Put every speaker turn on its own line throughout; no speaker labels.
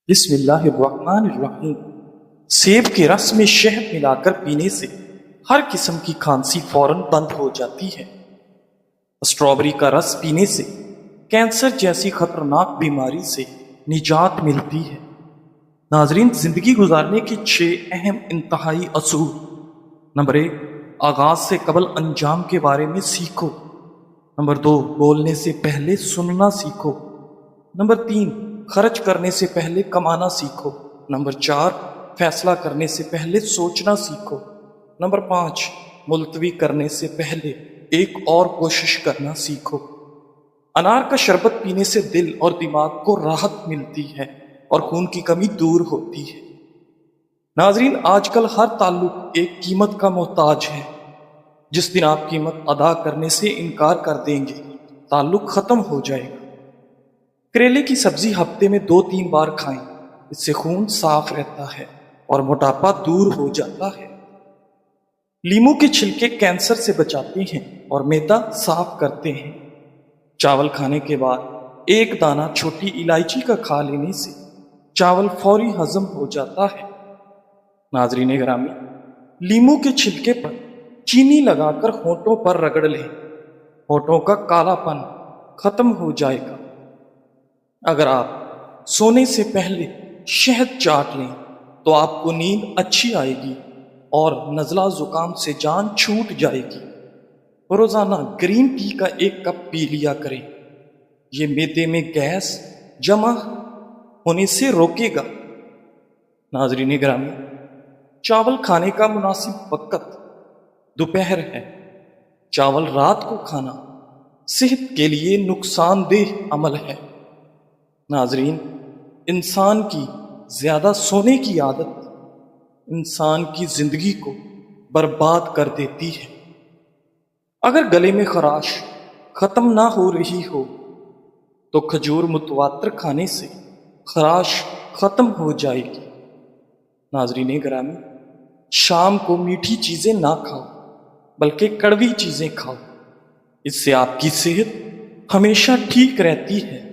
بسم اللہ الرحمن الرحیم۔ سیب کے رس میں شہد ملا کر پینے سے ہر قسم کی کھانسی فوراً بند ہو جاتی ہے۔ اسٹرابری کا رس پینے سے کینسر جیسی خطرناک بیماری سے نجات ملتی ہے۔ ناظرین، زندگی گزارنے کے 6 اہم انتہائی اصول۔ نمبر 1، آغاز سے قبل انجام کے بارے میں سیکھو۔ نمبر 2، بولنے سے پہلے سننا سیکھو۔ نمبر 3، خرچ کرنے سے پہلے کمانا سیکھو۔ نمبر 4، فیصلہ کرنے سے پہلے سوچنا سیکھو۔ نمبر 5، ملتوی کرنے سے پہلے ایک اور کوشش کرنا سیکھو۔ انار کا شربت پینے سے دل اور دماغ کو راحت ملتی ہے اور خون کی کمی دور ہوتی ہے۔ ناظرین، آج کل ہر تعلق ایک قیمت کا محتاج ہے۔ جس دن آپ قیمت ادا کرنے سے انکار کر دیں گے، تعلق ختم ہو جائے گا۔ کریلے کی سبزی ہفتے میں 2-3 بار کھائیں، اس سے خون صاف رہتا ہے اور موٹاپا دور ہو جاتا ہے۔ لیمو کے چھلکے کینسر سے بچاتے ہیں اور معدہ صاف کرتے ہیں۔ چاول کھانے کے بعد ایک دانہ چھوٹی الائچی کا کھا لینے سے چاول فوری ہضم ہو جاتا ہے۔ ناظرین گرامی، لیمو کے چھلکے پر چینی لگا کر ہونٹوں پر رگڑ لیں، ہونٹوں کا کالا پن ختم ہو جائے گا۔ اگر آپ سونے سے پہلے شہد چاٹ لیں تو آپ کو نیند اچھی آئے گی اور نزلہ زکام سے جان چھوٹ جائے گی۔ روزانہ گرین ٹی کا 1 کپ پی لیا کریں، یہ معدے میں گیس جمع ہونے سے روکے گا۔ ناظرین گرامی، چاول کھانے کا مناسب وقت دوپہر ہے۔ چاول رات کو کھانا صحت کے لیے نقصان دہ عمل ہے۔ ناظرین، انسان کی زیادہ سونے کی عادت انسان کی زندگی کو برباد کر دیتی ہے۔ اگر گلے میں خراش ختم نہ ہو رہی ہو تو کھجور متواتر کھانے سے خراش ختم ہو جائے گی۔ ناظرین گرامی، شام کو میٹھی چیزیں نہ کھاؤ بلکہ کڑوی چیزیں کھاؤ، اس سے آپ کی صحت ہمیشہ ٹھیک رہتی ہے۔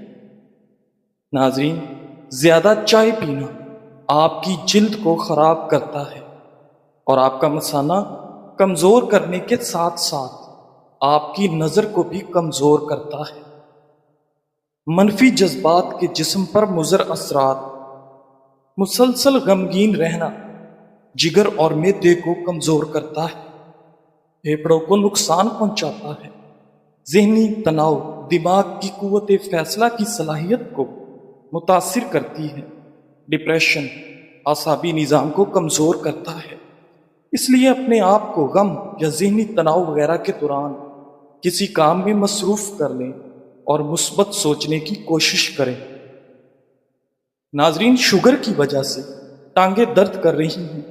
ناظرین، زیادہ چائے پینا آپ کی جلد کو خراب کرتا ہے اور آپ کا مثانہ کمزور کرنے کے ساتھ ساتھ آپ کی نظر کو بھی کمزور کرتا ہے۔ منفی جذبات کے جسم پر مضر اثرات: مسلسل غمگین رہنا جگر اور معدے کو کمزور کرتا ہے، پھیپھڑوں کو نقصان پہنچاتا ہے۔ ذہنی تناؤ دماغ کی قوت فیصلہ کی صلاحیت کو متاثر کرتی ہے۔ ڈپریشن اعصابی نظام کو کمزور کرتا ہے۔ اس لیے اپنے آپ کو غم یا ذہنی تناؤ وغیرہ کے دوران کسی کام میں مصروف کر لیں اور مثبت سوچنے کی کوشش کریں۔ ناظرین، شوگر کی وجہ سے ٹانگیں درد کر رہی ہیں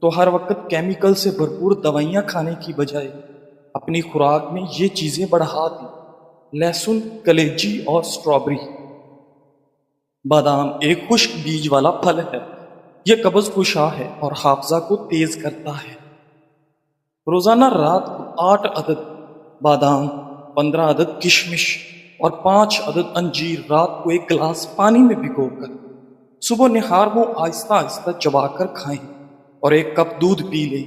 تو ہر وقت کیمیکل سے بھرپور دوائیاں کھانے کی بجائے اپنی خوراک میں یہ چیزیں بڑھا دیں: لہسن، کلیجی اور اسٹرابری۔ بادام ایک خشک بیج والا پھل ہے، یہ قبض کشا ہے اور حافظہ کو تیز کرتا ہے۔ روزانہ رات کو 8 عدد بادام، 15 عدد کشمش اور 5 عدد انجیر رات کو 1 گلاس پانی میں بھگو کر صبح نہار وہ آہستہ آہستہ چبا کر کھائیں اور 1 کپ دودھ پی لیں۔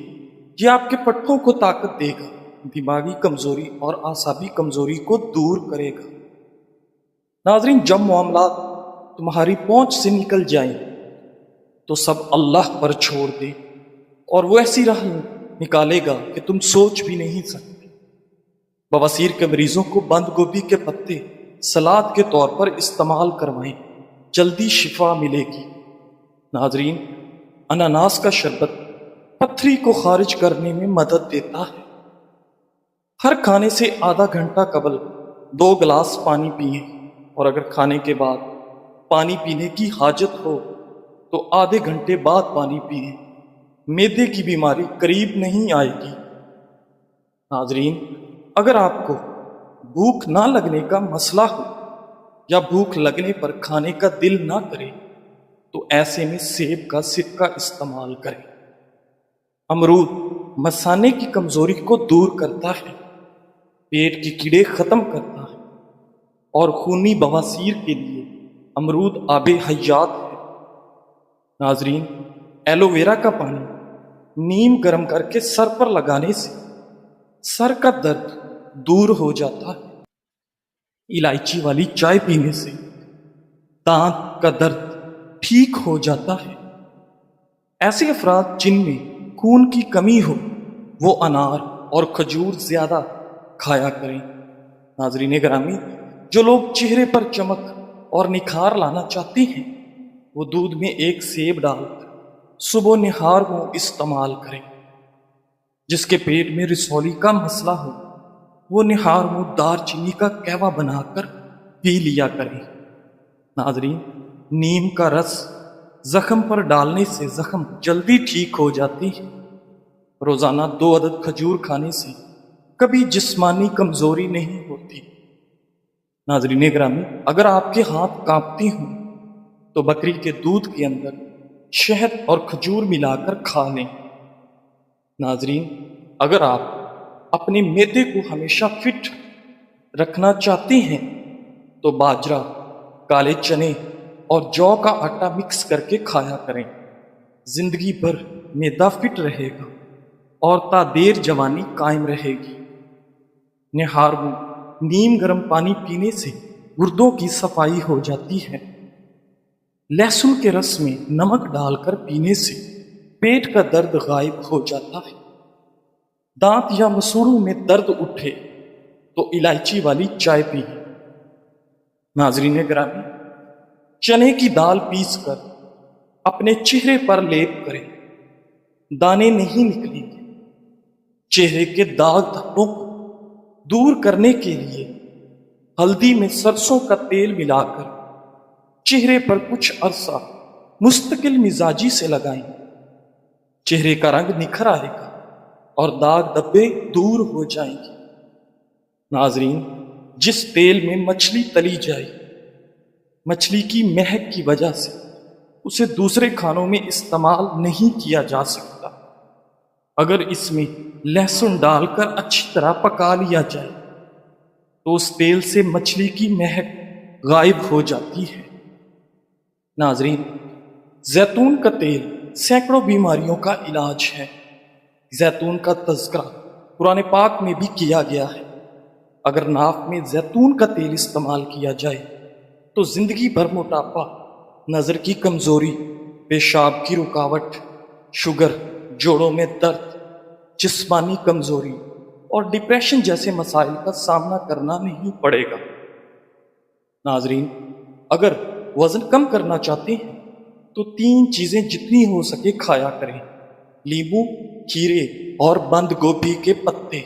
یہ آپ کے پٹھوں کو طاقت دے گا، دماغی کمزوری اور اعصابی کمزوری کو دور کرے گا۔ ناظرین، جب معاملات تمہاری پہنچ سے نکل جائیں تو سب اللہ پر چھوڑ دیں اور وہ ایسی راہ نکالے گا کہ تم سوچ بھی نہیں سکتے۔ بواسیر کے مریضوں کو بند گوبھی کے پتے سلاد کے طور پر استعمال کروائیں، جلدی شفا ملے گی۔ ناظرین، اناناس کا شربت پتھری کو خارج کرنے میں مدد دیتا ہے۔ ہر کھانے سے آدھا گھنٹہ قبل 2 گلاس پانی پئیں اور اگر کھانے کے بعد پانی پینے کی حاجت ہو تو آدھے گھنٹے بعد پانی پئیں، معدے کی بیماری قریب نہیں آئے گی۔ ناظرین، اگر آپ کو بھوک نہ لگنے کا مسئلہ ہو یا بھوک لگنے پر کھانے کا دل نہ کرے تو ایسے میں سیب کا سرکہ استعمال کریں۔ امرود مثانے کی کمزوری کو دور کرتا ہے، پیٹ کے کیڑے ختم کرتا ہے اور خونی بواسیر کے لیے امرود آب حیات ہے۔ ناظرین، ایلو ویرا کا پانی نیم گرم کر کے سر پر لگانے سے سر کا درد دور ہو جاتا ہے۔ الائچی والی چائے پینے سے دانت کا درد ٹھیک ہو جاتا ہے۔ ایسے افراد جن میں خون کی کمی ہو وہ انار اور کھجور زیادہ کھایا کریں۔ ناظرین گرامی، جو لوگ چہرے پر چمک اور نکھار لانا چاہتے ہیں وہ دودھ میں ایک سیب ڈال کر صبح نہار کو استعمال کریں۔ جس کے پیٹ میں رسولی کا مسئلہ ہو وہ نہار کو دار چینی کا قہوہ بنا کر پی لیا کریں۔ ناظرین، نیم کا رس زخم پر ڈالنے سے زخم جلدی ٹھیک ہو جاتی ہے۔ روزانہ 2 عدد کھجور کھانے سے کبھی جسمانی کمزوری نہیں ہوتی۔ ناظرین گرامی، اگر آپ کے ہاتھ کانپتے ہوں تو بکری کے دودھ کے اندر شہد اور کھجور ملا کر کھا لیں۔ ناظرین، اگر آپ اپنے معدے کو ہمیشہ فٹ رکھنا چاہتے ہیں تو باجرہ، کالے چنے اور جو کا آٹا مکس کر کے کھایا کریں۔ زندگی بھر معدہ فٹ رہے گا اور تا دیر جوانی قائم رہے گی۔ نہار میں نیم گرم پانی پینے سے گردوں کی صفائی ہو جاتی ہے۔ لہسن کے رس میں نمک ڈال کر پینے سے پیٹ کا درد غائب ہو جاتا ہے۔ دانت یا مسوڑوں میں درد اٹھے تو الائچی والی چائے پئیں۔ ناظرین گرامی، چنے کی دال پیس کر اپنے چہرے پر لیپ کریں، دانے نہیں نکلیں گے۔ چہرے کے داغ دھبوں کو دور کرنے کے لیے ہلدی میں سرسوں کا تیل ملا کر چہرے پر کچھ عرصہ مستقل مزاجی سے لگائیں۔ چہرے کا رنگ نکھر آئے گا اور داغ دھبے دور ہو جائیں گے۔ ناظرین، جس تیل میں مچھلی تلی جائے مچھلی کی مہک کی وجہ سے اسے دوسرے کھانوں میں استعمال نہیں کیا جا سکتا۔ اگر اس میں لہسن ڈال کر اچھی طرح پکا لیا جائے تو اس تیل سے مچھلی کی مہک غائب ہو جاتی ہے۔ ناظرین، زیتون کا تیل سینکڑوں بیماریوں کا علاج ہے۔ زیتون کا تذکرہ قرآن پاک میں بھی کیا گیا ہے۔ اگر ناف میں زیتون کا تیل استعمال کیا جائے تو زندگی بھر موٹاپا، نظر کی کمزوری، پیشاب کی رکاوٹ، شوگر، جوڑوں میں درد، جسمانی کمزوری اور ڈپریشن جیسے مسائل کا سامنا کرنا نہیں پڑے گا۔ ناظرین، اگر وزن کم کرنا چاہتے ہیں تو 3 چیزیں جتنی ہو سکے کھایا کریں: لیموں، کھیرے اور بند گوبھی کے پتے۔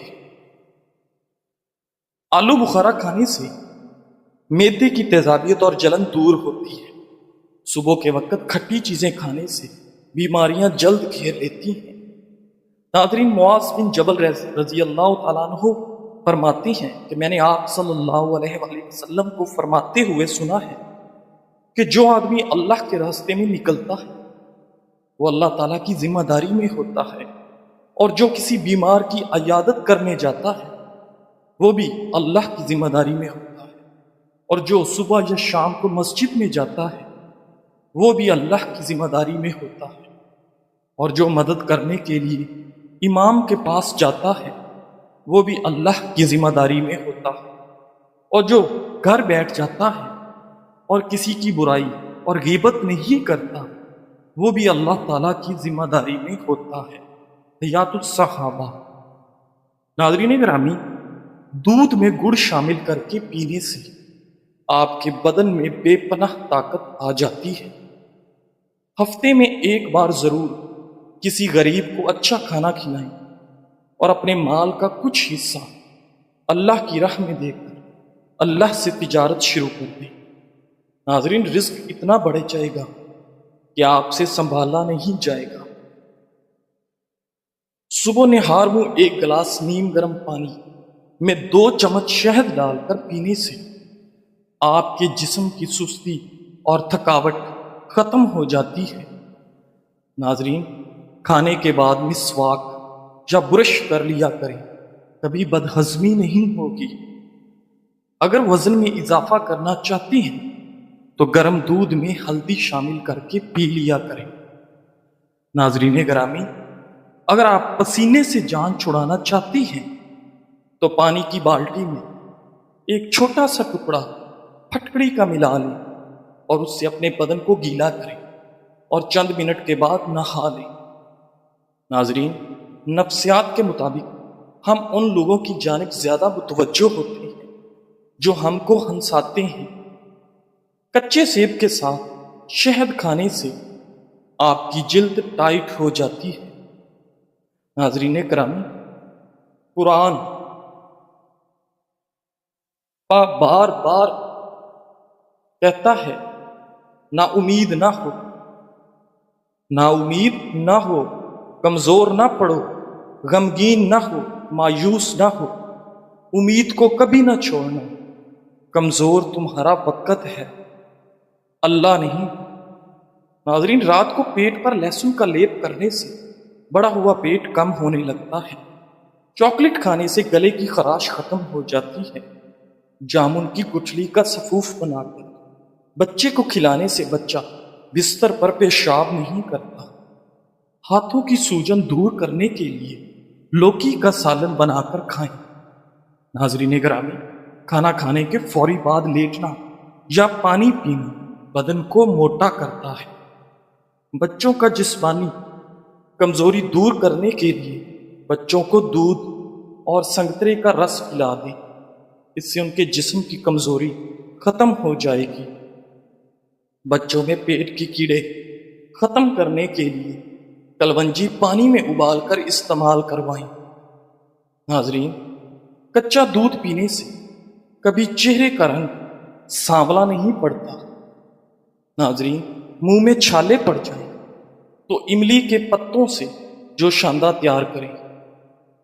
آلو بخارا کھانے سے معدے کی تیزابیت اور جلن دور ہوتی ہے۔ صبح کے وقت کھٹی چیزیں کھانے سے بیماریاں جلد گھیر لیتی ہیں۔ ناظرین، معاذ بن جبل رضی اللہ تعالیٰ عنہ فرماتے ہیں کہ میں نے آپ صلی اللہ علیہ وآلہ وسلم کو فرماتے ہوئے سنا ہے کہ جو آدمی اللہ کے راستے میں نکلتا ہے وہ اللہ تعالیٰ کی ذمہ داری میں ہوتا ہے، اور جو کسی بیمار کی عیادت کرنے جاتا ہے وہ بھی اللہ کی ذمہ داری میں ہوتا ہے، اور جو صبح یا شام کو مسجد میں جاتا ہے وہ بھی اللہ کی ذمہ داری میں ہوتا ہے، اور جو مدد کرنے کے لیے امام کے پاس جاتا ہے وہ بھی اللہ کی ذمہ داری میں ہوتا ہے، اور جو گھر بیٹھ جاتا ہے اور کسی کی برائی اور غیبت نہیں کرتا وہ بھی اللہ تعالیٰ کی ذمہ داری میں ہوتا ہے۔ حیات الصحابہ۔ ناظرین گرامی، دودھ میں گڑ شامل کر کے پینے سے آپ کے بدن میں بے پناہ طاقت آ جاتی ہے۔ ہفتے میں ایک بار ضرور کسی غریب کو اچھا کھانا کھلائیں اور اپنے مال کا کچھ حصہ اللہ کی راہ میں دے کر اللہ سے تجارت شروع کر دیں۔ ناظرین، رزق اتنا بڑھ جائے گا کہ آپ سے سنبھالا نہیں جائے گا۔ صبح نہار میں 1 گلاس نیم گرم پانی میں 2 چمچ شہد ڈال کر پینے سے آپ کے جسم کی سستی اور تھکاوٹ ختم ہو جاتی ہے۔ ناظرین، کھانے کے بعد مسواک یا برش کر لیا کریں، کبھی بدہضمی نہیں ہوگی۔ اگر وزن میں اضافہ کرنا چاہتے ہیں تو گرم دودھ میں ہلدی شامل کر کے پی لیا کریں۔ ناظرین گرامی، اگر آپ پسینے سے جان چھڑانا چاہتی ہیں تو پانی کی بالٹی میں ایک چھوٹا سا ٹکڑا پھٹکڑی کا ملا لیں اور اس سے اپنے بدن کو گیلا کریں اور چند منٹ کے بعد نہا لیں۔ ناظرین، نفسیات کے مطابق ہم ان لوگوں کی جانب زیادہ متوجہ ہوتے ہیں جو ہم کو ہنساتے ہیں۔ کچے سیب کے ساتھ شہد کھانے سے آپ کی جلد ٹائٹ ہو جاتی ہے۔ ناظرین کرام، قرآن بار بار کہتا ہے نا امید نہ ہو، نا امید نہ ہو، کمزور نہ پڑو، غمگین نہ ہو، مایوس نہ ہو، امید کو کبھی نہ چھوڑنا، کمزور تمہارا وقت ہے، اللہ نہیں۔ ناظرین، رات کو پیٹ پر لہسن کا لیپ کرنے سے بڑا ہوا پیٹ کم ہونے لگتا ہے، چاکلیٹ کھانے سے گلے کی خراش ختم ہو جاتی ہے، جامن کی گٹھلی کا سفوف بنا کر بچے کو کھلانے سے بچہ بستر پر پیشاب نہیں کرتا، ہاتھوں کی سوجن دور کرنے کے لیے لوکی کا سالن بنا کر کھائیں۔ ناظرین گرامی، کھانا کھانے کے فوری بعد لیٹنا یا پانی پینا بدن کو موٹا کرتا ہے۔ بچوں کا جسمانی کمزوری دور کرنے کے لیے بچوں کو دودھ اور سنگترے کا رس پلا دیں، اس سے ان کے جسم کی کمزوری ختم ہو جائے گی۔ بچوں میں پیٹ کے کیڑے ختم کرنے کے لیے کلونجی پانی میں ابال کر استعمال کروائیں۔ ناظرین، کچا دودھ پینے سے کبھی چہرے کا رنگ سانولا نہیں پڑتا۔ ناظرین، منہ میں چھالے پڑ جائیں تو املی کے پتوں سے جو شاندہ تیار کریں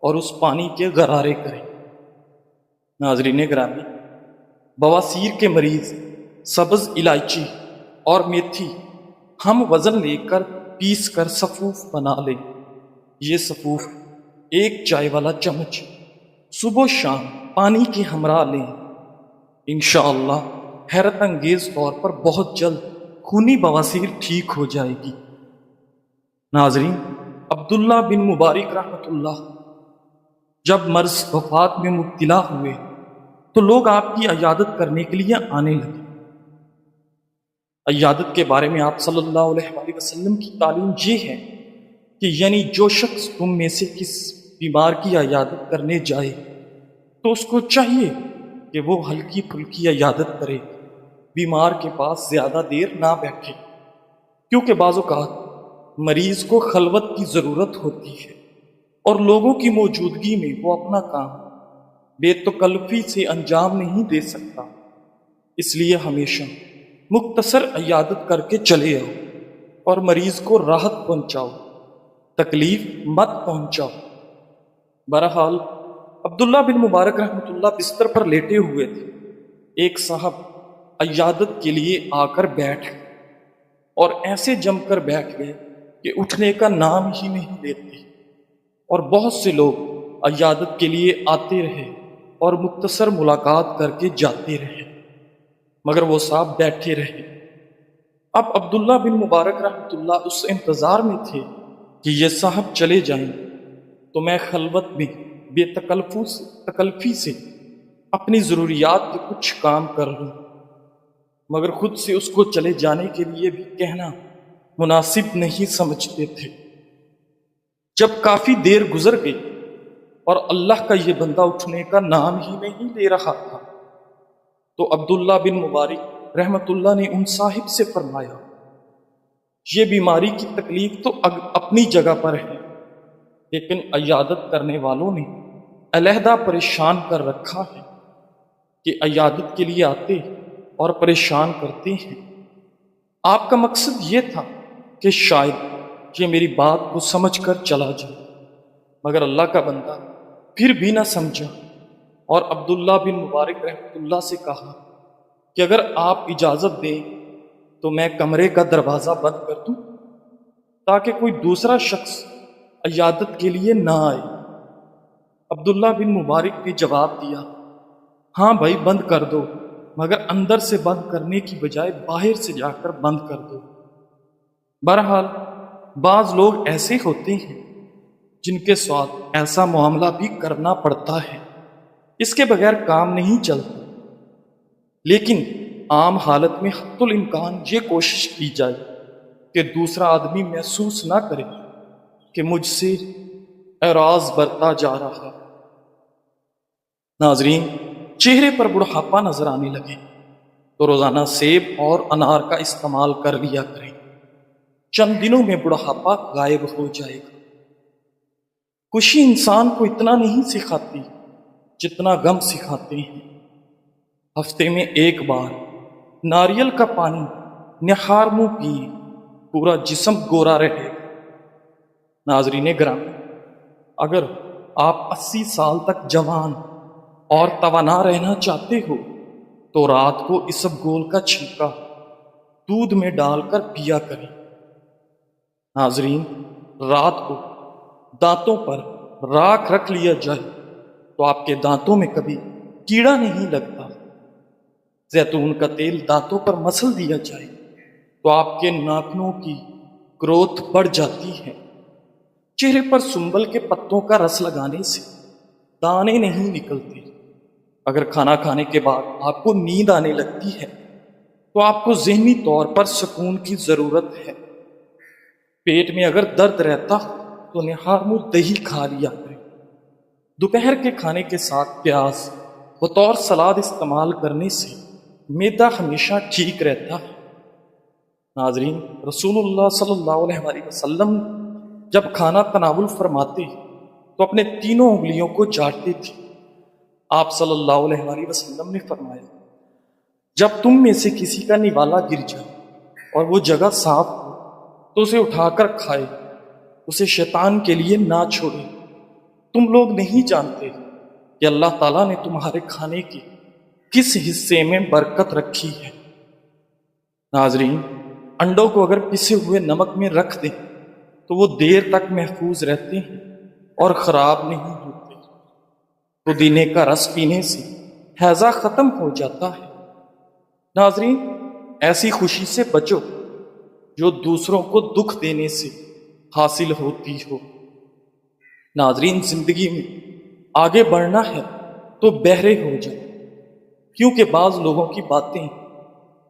اور اس پانی کے غرارے کریں۔ ناظرین گرامی، بواسیر کے مریض سبز الائچی اور میتھی ہم وزن لے کر پیس کر سفوف بنا لیں۔ یہ سفوف ایک چائے والا چمچ صبح و شام پانی کے ہمراہ لیں، انشاءاللہ حیرت انگیز طور پر بہت جلد خونی بواسیر ٹھیک ہو جائے گی۔ ناظرین، عبداللہ بن مبارک رحمۃ اللہ جب مرض وفات میں مبتلا ہوئے تو لوگ آپ کی عیادت کرنے کے لیے آنے لگے۔ عیادت کے بارے میں آپ صلی اللہ علیہ وآلہ وسلم کی تعلیم یہ ہے کہ یعنی جو شخص تم میں سے کس بیمار کی عیادت کرنے جائے تو اس کو چاہیے کہ وہ ہلکی پھلکی عیادت کرے، بیمار کے پاس زیادہ دیر نہ بیٹھے، کیونکہ بعض اوقات مریض کو خلوت کی ضرورت ہوتی ہے اور لوگوں کی موجودگی میں وہ اپنا کام بے تکلفی سے انجام نہیں دے سکتا۔ اس لیے ہمیشہ مختصر عیادت کر کے چلے آؤ اور مریض کو راحت پہنچاؤ، تکلیف مت پہنچاؤ۔ بہرحال عبداللہ بن مبارک رحمۃ اللہ بستر پر لیٹے ہوئے تھے، ایک صاحب عیادت کے لیے آ کر بیٹھ گئے اور ایسے جم کر بیٹھ گئے کہ اٹھنے کا نام ہی نہیں لیتے، اور بہت سے لوگ عیادت کے لیے آتے رہے اور مختصر ملاقات کر کے جاتے رہے، مگر وہ صاحب بیٹھے رہے۔ اب عبداللہ بن مبارک رحمۃ اللہ اس انتظار میں تھے کہ یہ صاحب چلے جائیں تو میں خلوت میں بے تکلفی سے اپنی ضروریات کے کچھ کام کر لوں، مگر خود سے اس کو چلے جانے کے لیے بھی کہنا مناسب نہیں سمجھتے تھے۔ جب کافی دیر گزر گئی اور اللہ کا یہ بندہ اٹھنے کا نام ہی نہیں لے رہا تھا تو عبداللہ بن مبارک رحمت اللہ نے ان صاحب سے فرمایا، یہ بیماری کی تکلیف تو اپنی جگہ پر ہے، لیکن عیادت کرنے والوں نے علیحدہ پریشان کر رکھا ہے کہ عیادت کے لیے آتے اور پریشان کرتے ہیں۔ آپ کا مقصد یہ تھا کہ شاید یہ میری بات کو سمجھ کر چلا جائے، مگر اللہ کا بندہ پھر بھی نہ سمجھا اور عبداللہ بن مبارک رحمۃ اللہ سے کہا کہ اگر آپ اجازت دیں تو میں کمرے کا دروازہ بند کر دوں تاکہ کوئی دوسرا شخص عیادت کے لیے نہ آئے۔ عبداللہ بن مبارک نے جواب دیا، ہاں بھائی بند کر دو، مگر اندر سے بند کرنے کی بجائے باہر سے جا کر بند کر دو۔ بہرحال بعض لوگ ایسے ہوتے ہیں جن کے ساتھ ایسا معاملہ بھی کرنا پڑتا ہے، اس کے بغیر کام نہیں چلتا، لیکن عام حالت میں حتی الامکان یہ کوشش کی جائے کہ دوسرا آدمی محسوس نہ کرے کہ مجھ سے اعراض برتا جا رہا۔ ناظرین، چہرے پر بڑھاپا نظر آنے لگے تو روزانہ سیب اور انار کا استعمال کر لیا کریں، چند دنوں میں بڑھاپا غائب ہو جائے گا۔ خوشی انسان کو اتنا نہیں سکھاتی جتنا غم سکھاتے ہیں۔ ہفتے میں ایک بار ناریل کا پانی نہار منہ پیے، پورا جسم گورا رہے گا۔ ناظرین گرامی، اگر آپ 80 سال تک جوان اور توانا رہنا چاہتے ہو تو رات کو اسبگول کا چھلکا دودھ میں ڈال کر پیا کریں۔ ناظرین، رات کو دانتوں پر راکھ رکھ لیا جائے تو آپ کے دانتوں میں کبھی کیڑا نہیں لگتا۔ زیتون کا تیل دانتوں پر مسل دیا جائے تو آپ کے ناخنوں کی گروتھ بڑھ جاتی ہے۔ چہرے پر سنبل کے پتوں کا رس لگانے سے دانے نہیں نکلتے۔ اگر کھانا کھانے کے بعد آپ کو نیند آنے لگتی ہے تو آپ کو ذہنی طور پر سکون کی ضرورت ہے۔ پیٹ میں اگر درد رہتا ہو تو نہار منہ دہی کھا لیا کریں۔ دوپہر کے کھانے کے ساتھ پیاز بطور سلاد استعمال کرنے سے معدہ ہمیشہ ٹھیک رہتا ہے۔ ناظرین، رسول اللہ صلی اللہ علیہ وآلہ وسلم جب کھانا تناول فرماتے تو اپنے تینوں انگلیوں کو چاٹتے تھے۔ آپ صلی اللہ علیہ وآلہ وسلم نے فرمایا، جب تم میں سے کسی کا نوالا گر جائے اور وہ جگہ صاف ہو تو اسے اٹھا کر کھائے، اسے شیطان کے لیے نہ چھوڑے۔ تم لوگ نہیں جانتے کہ اللہ تعالیٰ نے تمہارے کھانے کے کس حصے میں برکت رکھی ہے۔ ناظرین، انڈوں کو اگر پسے ہوئے نمک میں رکھ دیں تو وہ دیر تک محفوظ رہتے ہیں اور خراب نہیں ہوتے۔ پودینے کا رس پینے سے ہیضہ ختم ہو جاتا ہے۔ ناظرین، ایسی خوشی سے بچو جو دوسروں کو دکھ دینے سے حاصل ہوتی ہو۔ ناظرین، زندگی میں آگے بڑھنا ہے تو بہرے ہو جائے، کیونکہ بعض لوگوں کی باتیں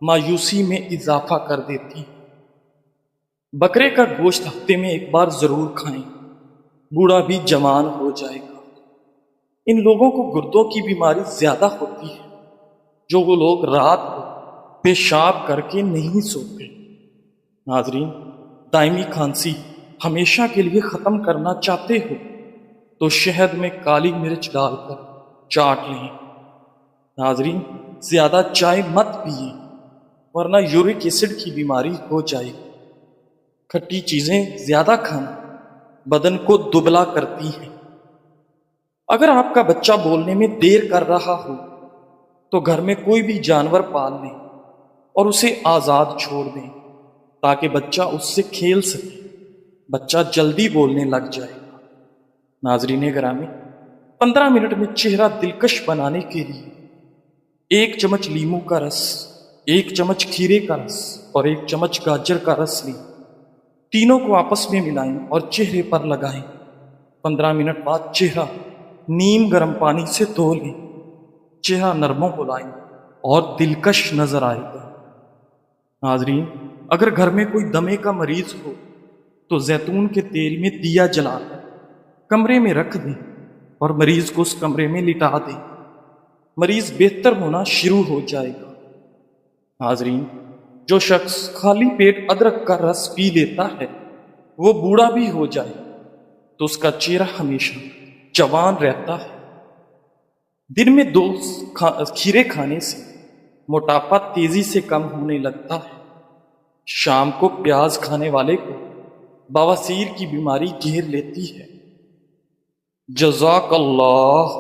مایوسی میں اضافہ کر دیتی ہیں۔ بکرے کا گوشت ہفتے میں ایک بار ضرور کھائیں، بوڑھا بھی جوان ہو جائے گا۔ ان لوگوں کو گردوں کی بیماری زیادہ ہوتی ہے جو وہ لوگ رات کو پیشاب کر کے نہیں سوتے۔ ناظرین، دائمی کھانسی ہمیشہ کے لیے ختم کرنا چاہتے ہو تو شہد میں کالی مرچ ڈال کر چاٹ لیں۔ ناظرین، زیادہ چائے مت پیئے ورنہ یورک ایسڈ کی بیماری ہو جائے گی۔ کھٹی چیزیں زیادہ کھانا بدن کو دبلا کرتی ہیں۔ اگر آپ کا بچہ بولنے میں دیر کر رہا ہو تو گھر میں کوئی بھی جانور پال لیں اور اسے آزاد چھوڑ دیں تاکہ بچہ اس سے کھیل سکے۔ بچہ جلدی بولنے لگ جائے گا۔ ناظرین گرامی، 15 منٹ میں چہرہ دلکش بنانے کے لیے 1 چمچ لیموں کا رس، 1 چمچ کھیرے کا رس اور 1 چمچ گاجر کا رس لیں۔ تینوں کو آپس میں ملائیں اور چہرے پر لگائیں۔ 15 منٹ بعد چہرہ نیم گرم پانی سے دھو لیں۔ چہرہ نرم و ملائم اور دلکش نظر آئے گا۔ ناظرین، اگر گھر میں کوئی دمے کا مریض ہو تو زیتون کے تیل میں دیا جلا کر کمرے میں رکھ دیں اور مریض کو اس کمرے میں لٹا دیں۔ مریض بہتر ہونا شروع ہو جائے گا۔ ناظرین، جو شخص خالی پیٹ ادرک کا رس پی لیتا ہے وہ بوڑھا بھی ہو جائے تو اس کا چہرہ ہمیشہ جوان رہتا ہے۔ دن میں 2 کھیرے کھانے سے موٹاپا تیزی سے کم ہونے لگتا ہے۔ شام کو پیاز کھانے والے کو بواسیر کی بیماری گھیر لیتی ہے۔ جزاک اللہ۔